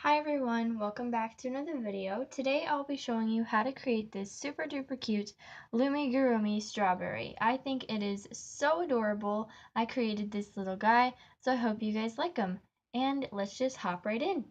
Hi everyone, welcome back to another video. Today I'll be showing you how to create this super duper cute Loomigurumi Strawberry. I think it is so adorable. I created this little guy, so I hope you guys like him. And let's just hop right in.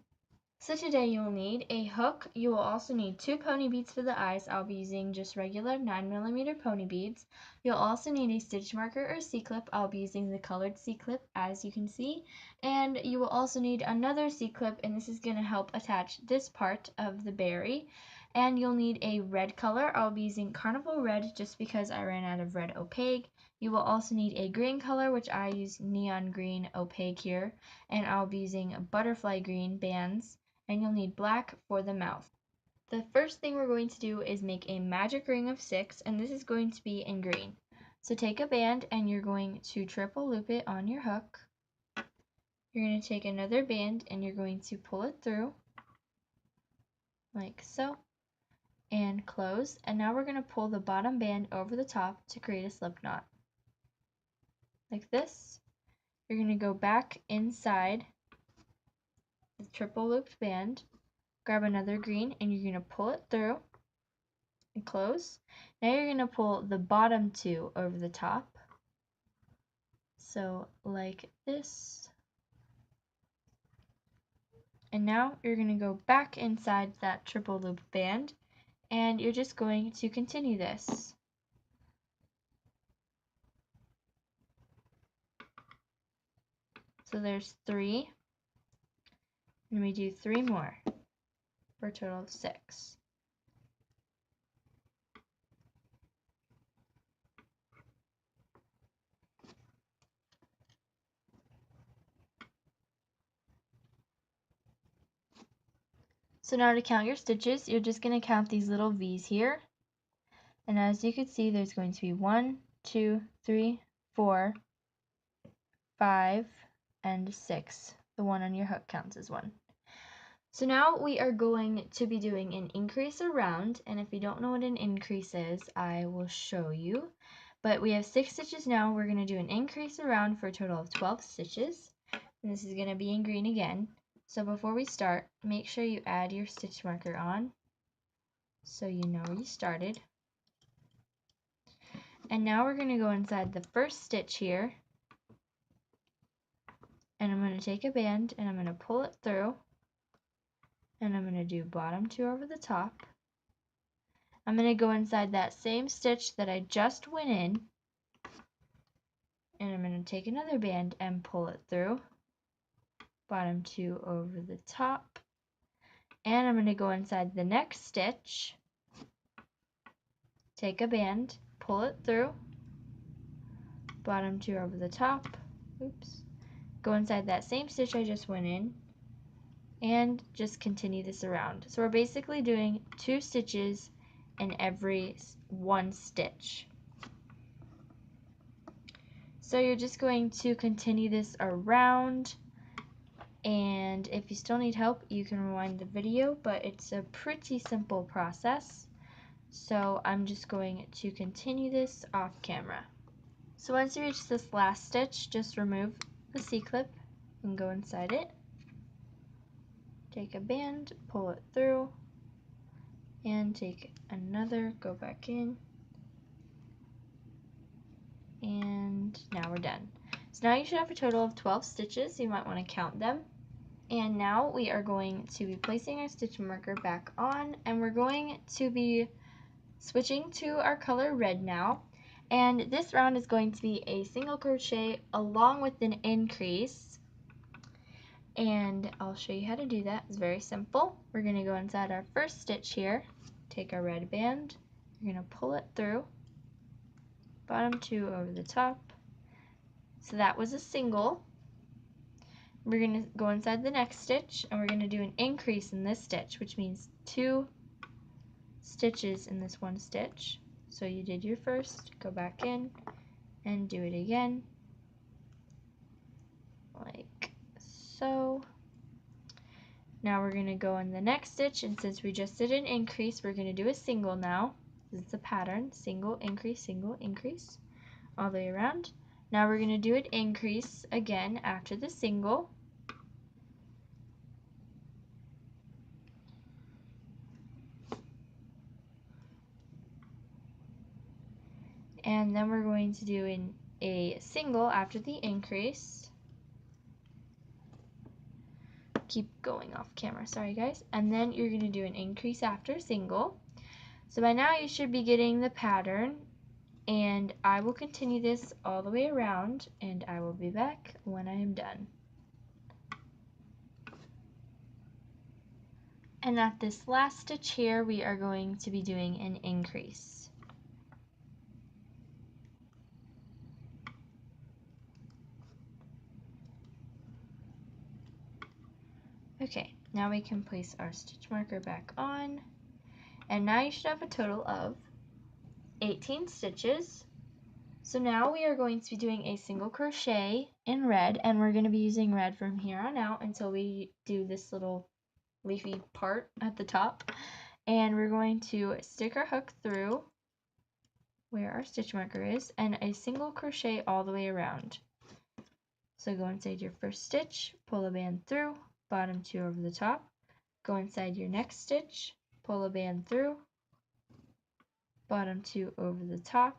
So today you'll need a hook. You will also need 2 pony beads for the eyes. I'll be using just regular 9mm pony beads. You'll also need a stitch marker or C-clip. I'll be using the colored C-clip as you can see. And you will also need another C-clip, and this is going to help attach this part of the berry. And you'll need a red color. I'll be using Carnival Red just because I ran out of red opaque. You will also need a green color, which I use neon green opaque here. And I'll be using butterfly green bands. And you'll need black for the mouth. The first thing we're going to do is make a magic ring of 6, and this is going to be in green. So take a band and you're going to triple loop it on your hook. You're going to take another band and you're going to pull it through like so and close. And now we're going to pull the bottom band over the top to create a slip knot like this. You're going to go back inside the triple looped band, grab another green, and you're going to pull it through and close. Now you're going to pull the bottom 2 over the top, so like this. And now you're going to go back inside that triple loop band, and you're just going to continue this. So there's 3, and we do 3 more for a total of 6. So now to count your stitches, you're just going to count these little V's here. And as you can see, there's going to be 1, 2, 3, 4, 5, and 6. The one on your hook counts as 1. So now we are going to be doing an increase around, and if you don't know what an increase is, I will show you. But we have 6 stitches now. We're going to do an increase around for a total of 12 stitches, and this is going to be in green again. So before we start, make sure you add your stitch marker on so you know where you started. And now we're going to go inside the first stitch here, and I'm going to take a band and I'm going to pull it through, and I'm going to do bottom 2 over the top. I'm going to go inside that same stitch that I just went in, and I'm going to take another band and pull it through, bottom 2 over the top, and I'm going to go inside the next stitch, take a band, pull it through, bottom 2 over the top, oops, go inside that same stitch I just went in, and just continue this around. So we're basically doing 2 stitches in every 1 stitch. So you're just going to continue this around, and if you still need help, you can rewind the video, but it's a pretty simple process. So I'm just going to continue this off camera. So once you reach this last stitch, just remove the C-clip and go inside it. Take a band, pull it through, and take another, go back in, and now we're done. So now you should have a total of 12 stitches. You might want to count them. And now we are going to be placing our stitch marker back on, and we're going to be switching to our color red now. And this round is going to be a single crochet along with an increase. And I'll show you how to do that. It's very simple. We're going to go inside our first stitch here, take our red band, you're going to pull it through, bottom 2 over the top. So that was a single. We're going to go inside the next stitch, and we're going to do an increase in this stitch, which means 2 stitches in this 1 stitch. So you did your first, go back in, and do it again, like so. Now we're going to go in the next stitch, and since we just did an increase, we're going to do a single now. It's a pattern, single, increase, all the way around. Now we're going to do an increase again after the single. And then we're going to do a single after the increase. Keep going off camera, sorry guys. And then you're going to do an increase after single. So by now you should be getting the pattern, and I will continue this all the way around, and I will be back when I am done. And at this last stitch here, we are going to be doing an increase. Okay, now we can place our stitch marker back on, and now you should have a total of 18 stitches. So now we are going to be doing a single crochet in red, and we're going to be using red from here on out until we do this little leafy part at the top. And we're going to stick our hook through where our stitch marker is and a single crochet all the way around. So go inside your first stitch, pull a band through, bottom 2 over the top, go inside your next stitch, pull a band through, bottom 2 over the top,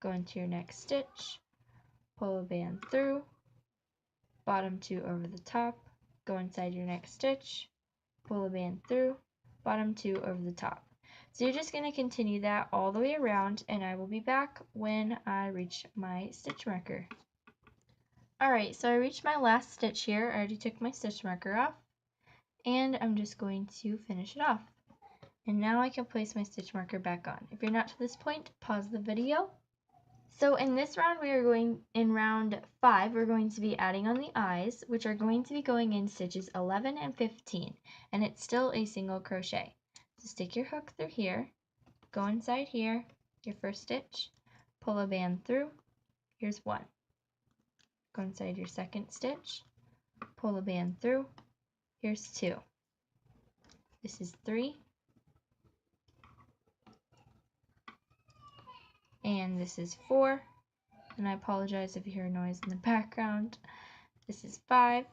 go into your next stitch, pull a band through, bottom 2 over the top, go inside your next stitch, pull a band through, bottom 2 over the top. So you're just going to continue that all the way around, and I will be back when I reach my stitch marker. Alright, so I reached my last stitch here. I already took my stitch marker off, and I'm just going to finish it off. And now I can place my stitch marker back on. If you're not to this point, pause the video. So in this round, in round 5, we're going to be adding on the eyes, which are going to be going in stitches 11 and 15, and it's still a single crochet. So stick your hook through here, go inside here, your first stitch, pull a band through, here's 1. Go inside your second stitch, pull a band through, here's 2. This is 3, and this is 4, and I apologize if you hear noise in the background. This is 5,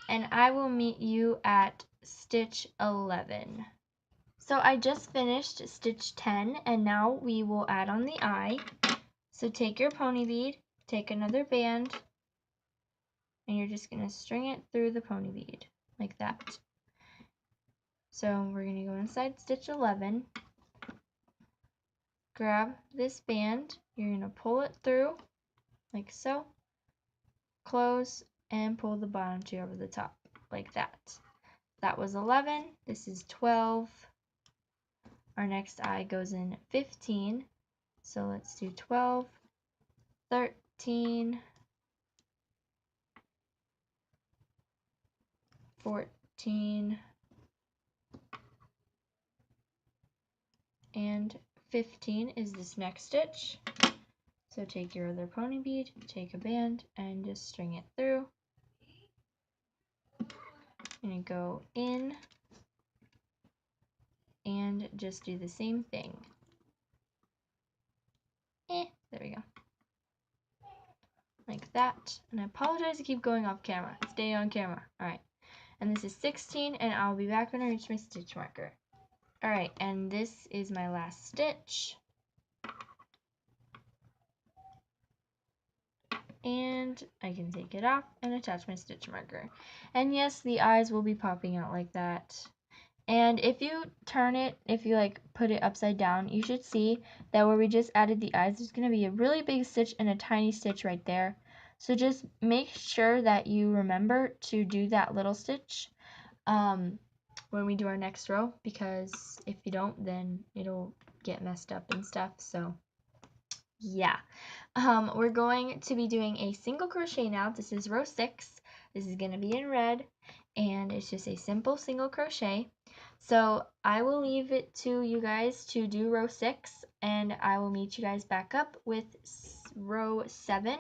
and I will meet you at stitch 11. So I just finished stitch 10, and now we will add on the eye. So take your pony bead, take another band, and you're just going to string it through the pony bead, like that. So we're going to go inside stitch 11, grab this band, you're going to pull it through, like so, close, and pull the bottom 2 over the top, like that. That was 11, this is 12. Our next eye goes in 15, so let's do 12, 13, 14, and 15 is this next stitch. So take your other pony bead, take a band, and just string it through. And go in, and just do the same thing. There we go. Like that. And I apologize to keep going off camera. Stay on camera. Alright. And this is 16, and I'll be back when I reach my stitch marker. Alright, and this is my last stitch. And I can take it off and attach my stitch marker. And yes, the eyes will be popping out like that. And if you turn it, if you like put it upside down, you should see that where we just added the eyes, there's going to be a really big stitch and a tiny stitch right there. So just make sure that you remember to do that little stitch when we do our next row, because if you don't, then it'll get messed up and stuff. So yeah, we're going to be doing a single crochet now. This is row 6. This is going to be in red, and it's just a simple single crochet. So I will leave it to you guys to do row 6, and I will meet you guys back up with row 7.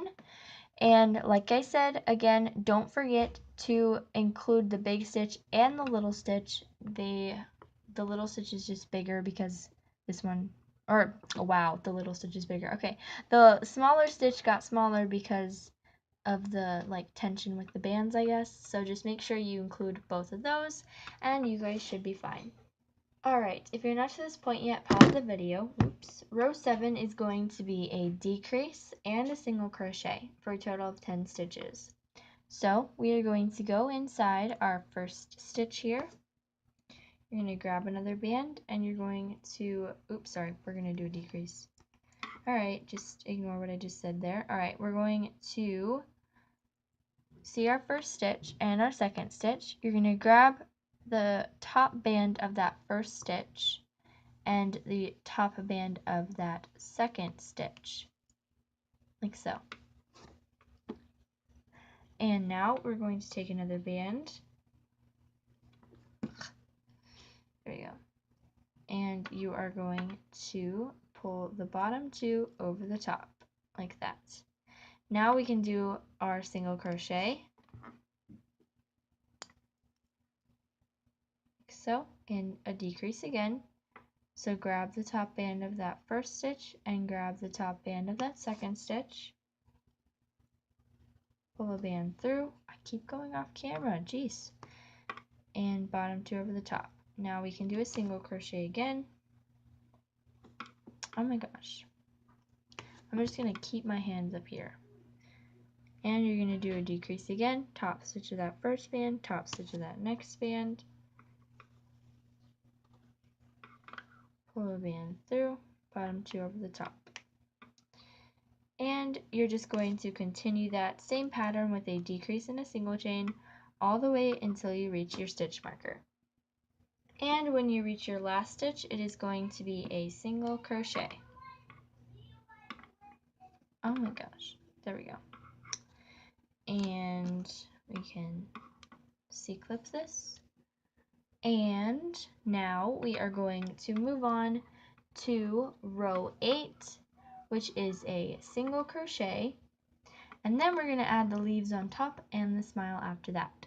And like I said, again, don't forget to include the big stitch and the little stitch. The little stitch is just bigger because this one, or wow, the little stitch is bigger. Okay, the smaller stitch got smaller because of the like tension with the bands, I guess. So just make sure you include both of those, and you guys should be fine. Alright, if you're not to this point yet, pause the video. Oops. Row 7 is going to be a decrease and a single crochet for a total of 10 stitches. So we are going to go inside our first stitch here. You're going to grab another band and you're going to, oops, sorry, we're going to do a decrease. Alright, just ignore what I just said there. Alright, we're going to see our first stitch and our second stitch. You're going to grab the top band of that first stitch and the top band of that second stitch, like so. And now we're going to take another band. There we go. And you are going to pull the bottom two over the top, like that. Now we can do our single crochet, like so, and a decrease again. So grab the top band of that first stitch and grab the top band of that second stitch. Pull a band through. I keep going off camera, jeez. And bottom two over the top. Now we can do a single crochet again. Oh my gosh. I'm just going to keep my hands up here. And you're going to do a decrease again. Top stitch of that first band, top stitch of that next band. Pull a band through, bottom two over the top. And you're just going to continue that same pattern with a decrease and a single chain all the way until you reach your stitch marker. And when you reach your last stitch, it is going to be a single crochet. Oh my gosh, there we go. And we can C-clip this. And now we are going to move on to row 8, which is a single crochet. And then we're going to add the leaves on top and the smile after that.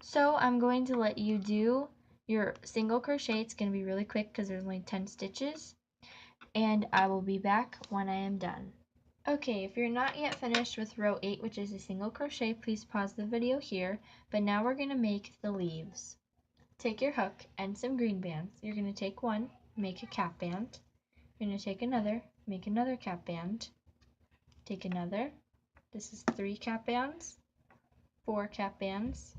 So I'm going to let you do your single crochet. It's going to be really quick because there's only 10 stitches. And I will be back when I am done. Okay, if you're not yet finished with row 8, which is a single crochet, please pause the video here. But now we're going to make the leaves. Take your hook and some green bands. You're going to take one, make a cap band. You're going to take another, make another cap band. Take another. This is 3 cap bands, 4 cap bands.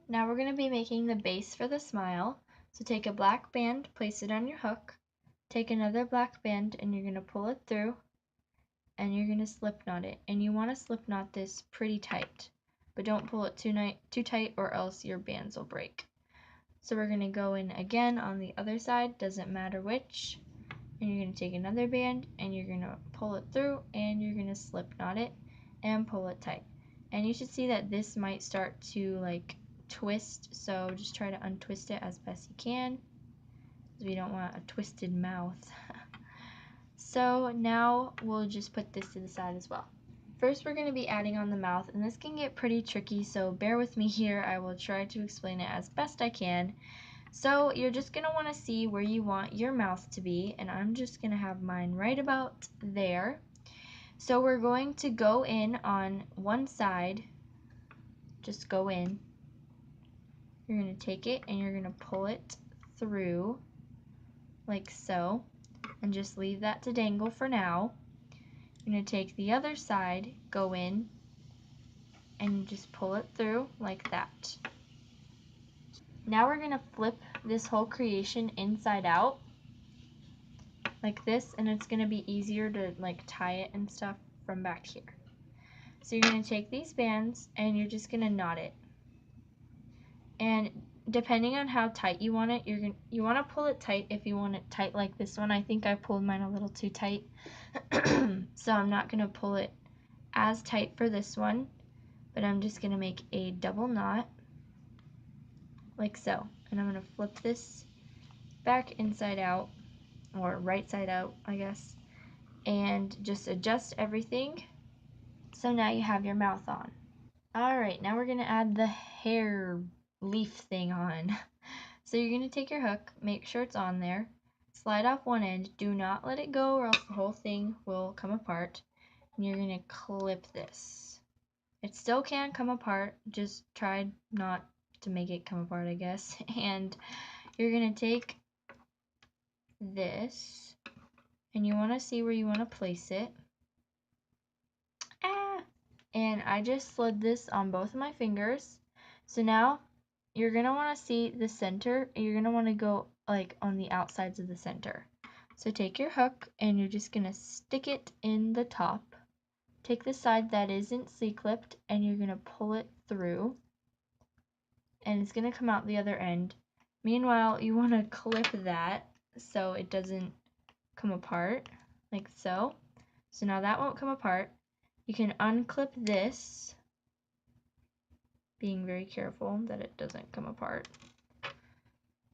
Now we're going to be making the base for the smile. So take a black band, place it on your hook. Take another black band and you're going to pull it through and you're going to slip knot it. And you want to slip knot this pretty tight, but don't pull it too tight or else your bands will break. So we're going to go in again on the other side, doesn't matter which. And you're going to take another band and you're going to pull it through and you're going to slip knot it and pull it tight. And you should see that this might start to like twist, so just try to untwist it as best you can, because we don't want a twisted mouth. So now we'll just put this to the side as well. First we're going to be adding on the mouth, and this can get pretty tricky, so bear with me here. I will try to explain it as best I can. So you're just going to want to see where you want your mouth to be, and I'm just going to have mine right about there. So we're going to go in on one side, just go in. You're going to take it and you're going to pull it through like so, and just leave that to dangle for now. You're going to take the other side, go in, and you just pull it through like that. Now we're going to flip this whole creation inside out like this, and it's going to be easier to like tie it and stuff from back here. So you're going to take these bands and you're just going to knot it. And depending on how tight you want it, you want to pull it tight. If you want it tight like this one, I think I pulled mine a little too tight. So I'm not going to pull it as tight for this one, but I'm just going to make a double knot like so. And I'm going to flip this back inside out, or right side out, I guess, and just adjust everything. So now you have your mouth on. Alright, now we're going to add the hair leaf thing on. So you're going to take your hook, make sure it's on there, slide off one end, do not let it go or else the whole thing will come apart, and you're going to clip this. It still can come apart, just try not to make it come apart, I guess. And you're gonna take this, and you want to see where you want to place it. And I just slid this on both of my fingers. So now you're gonna want to see the center. You're gonna want to go like on the outsides of the center. So take your hook and you're just gonna stick it in the top. Take the side that isn't C-clipped and you're gonna pull it through, and it's gonna come out the other end. Meanwhile, you want to clip that so it doesn't come apart, like so. So now that won't come apart. You can unclip this, being very careful that it doesn't come apart.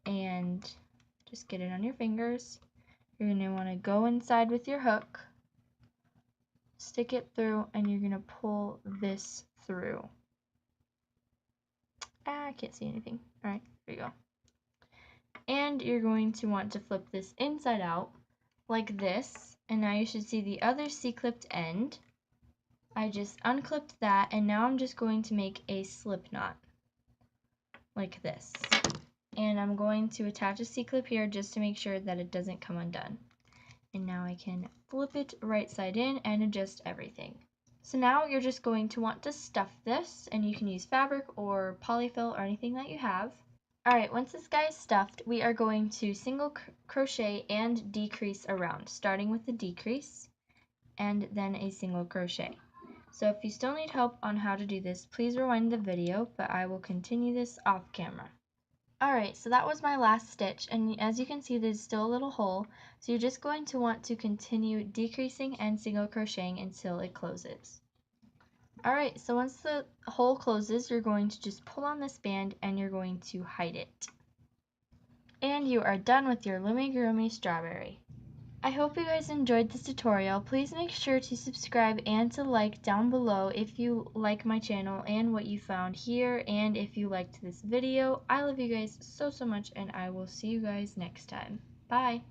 And just get it on your fingers. You're going to want to go inside with your hook, stick it through, and you're going to pull this through. I can't see anything. Alright, there you go. And you're going to want to flip this inside out like this. And now you should see the other C-clipped end. I just unclipped that, and now I'm just going to make a slip knot like this. And I'm going to attach a C-clip here just to make sure that it doesn't come undone. And now I can flip it right side in and adjust everything. So now you're just going to want to stuff this, and you can use fabric or polyfill or anything that you have. Alright, once this guy is stuffed, we are going to single crochet and decrease around, starting with the decrease and then a single crochet. So if you still need help on how to do this, please rewind the video, but I will continue this off camera. Alright, so that was my last stitch, and as you can see there's still a little hole, so you're just going to want to continue decreasing and single crocheting until it closes. Alright, so once the hole closes, you're going to just pull on this band and you're going to hide it. And you are done with your Loomigurumi Strawberry. I hope you guys enjoyed this tutorial. Please make sure to subscribe and to like down below if you like my channel and what you found here, and if you liked this video. I love you guys so much, and I will see you guys next time. Bye!